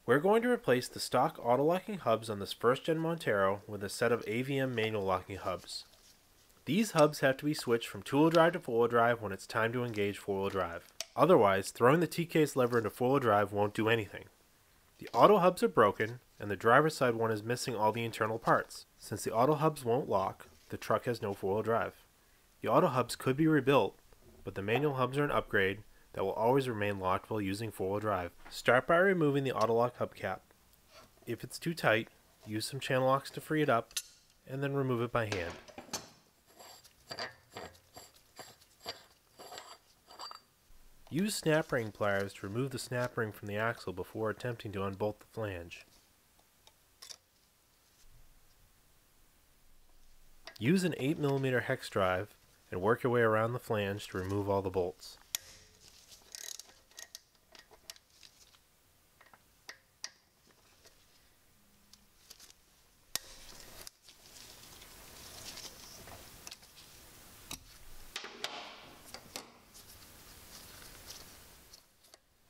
We're going to replace the stock auto-locking hubs on this first Gen Montero with a set of AVM manual locking hubs. These hubs have to be switched from two-wheel drive to four-wheel drive when it's time to engage four-wheel drive. Otherwise, throwing the T-case lever into four-wheel drive won't do anything. The auto hubs are broken, and the driver's side one is missing all the internal parts. Since the auto hubs won't lock, the truck has no four-wheel drive. The auto hubs could be rebuilt, but the manual hubs are an upgrade that will always remain locked while using four-wheel drive. Start by removing the auto lock hubcap. If it's too tight, use some channel locks to free it up, and then remove it by hand. Use snap ring pliers to remove the snap ring from the axle before attempting to unbolt the flange. Use an 8mm hex drive and work your way around the flange to remove all the bolts.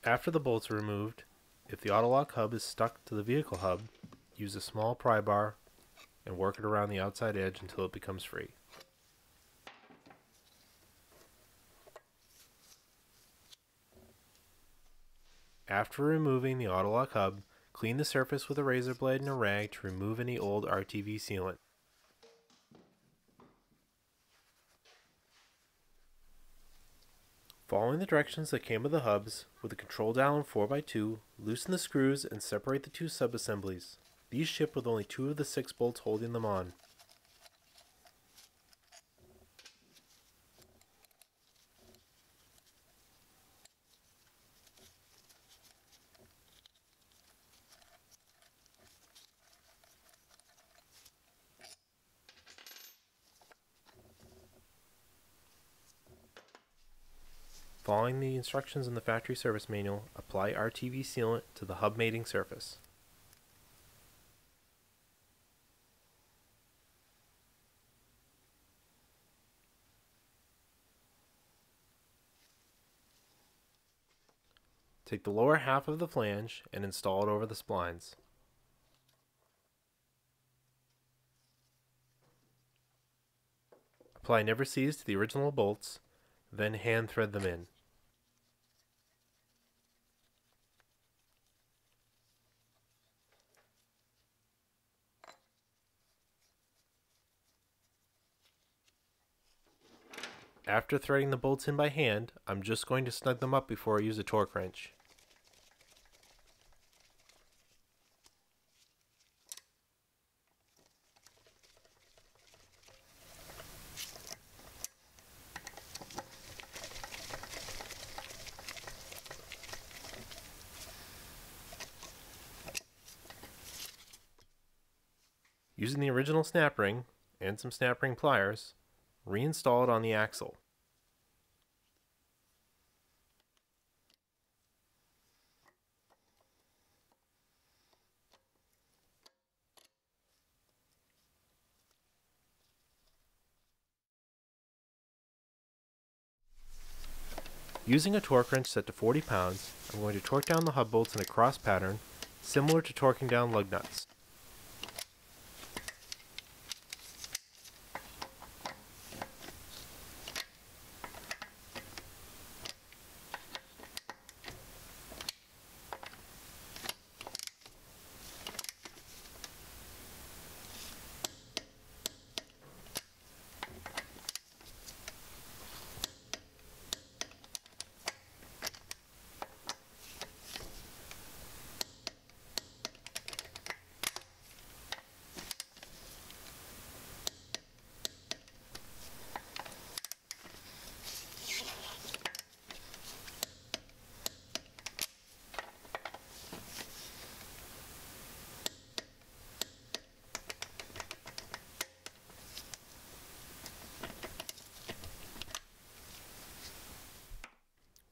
After the bolts are removed, if the auto-lock hub is stuck to the vehicle hub, use a small pry bar and work it around the outside edge until it becomes free. After removing the auto-lock hub, clean the surface with a razor blade and a rag to remove any old RTV sealant. Following the directions that came with the hubs, with a control dial and 4x2, loosen the screws and separate the two sub-assemblies. These ship with only 2 of the 6 bolts holding them on. Following the instructions in the factory service manual, apply RTV sealant to the hub mating surface. Take the lower half of the flange and install it over the splines. Apply never seize to the original bolts, then hand thread them in. After threading the bolts in by hand, I'm just going to snug them up before I use a torque wrench. Using the original snap ring and some snap ring pliers, reinstall it on the axle. Using a torque wrench set to 40 pounds, I'm going to torque down the hub bolts in a cross pattern, similar to torquing down lug nuts.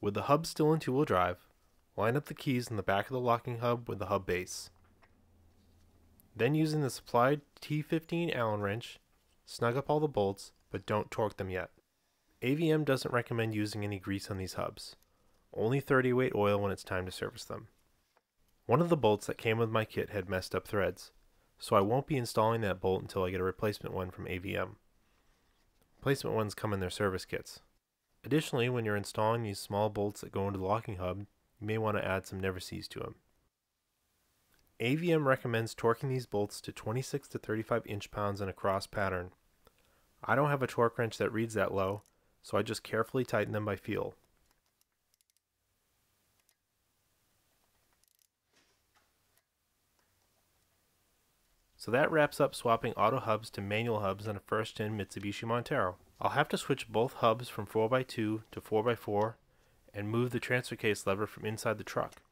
With the hub still in two-wheel drive, line up the keys in the back of the locking hub with the hub base. Then using the supplied T15 Allen wrench, snug up all the bolts, but don't torque them yet. AVM doesn't recommend using any grease on these hubs, only 30 weight oil when it's time to service them. One of the bolts that came with my kit had messed up threads, so I won't be installing that bolt until I get a replacement one from AVM. Replacement ones come in their service kits. Additionally, when you're installing these small bolts that go into the locking hub, you may want to add some never sees to them. AVM recommends torquing these bolts to 26 to 35 inch-pounds in a cross pattern. I don't have a torque wrench that reads that low, so I just carefully tighten them by feel. So that wraps up swapping auto hubs to manual hubs on a first-gen Mitsubishi Montero. I'll have to switch both hubs from 4x2 to 4x4 and move the transfer case lever from inside the truck.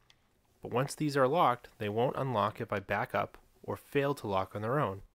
But once these are locked, they won't unlock if I back up or fail to lock on their own.